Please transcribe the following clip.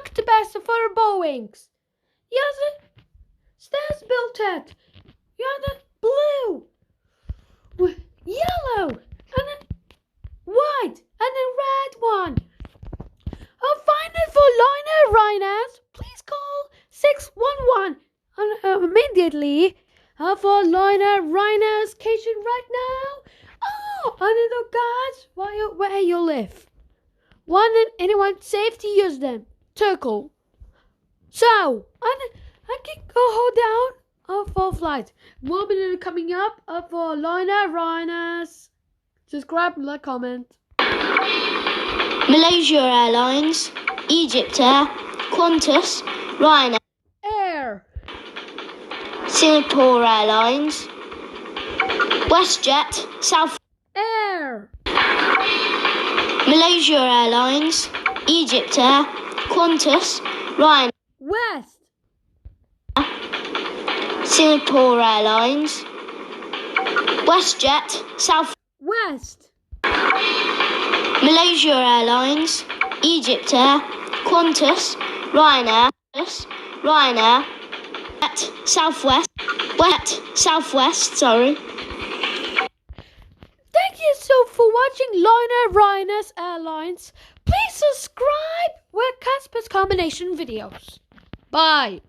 look the best for Boeings. Yes, stairs built it. You have the blue, yellow, and then white, and then red one. I'll find it for Reiners. Please call 611 immediately for Reiners station right now. Oh, under the guards where you live. Want anyone safe to use them? Turkle. So, I can go hold down for flight. More minutes coming up for Reiners. Subscribe and like, comment. Malaysia Airlines, Egypt Air, Qantas, Ryanair, Air. Singapore Airlines, WestJet, South Air. Malaysia Airlines, Egypt Air, Qantas, Ryanair, West. Singapore Airlines, WestJet, South West. Malaysia Airlines, Egypt Air, Qantas, Ryanair, Southwest, sorry. Thank you so for watching Ryanair Airlines. Please subscribe with Casper's combination videos. Bye.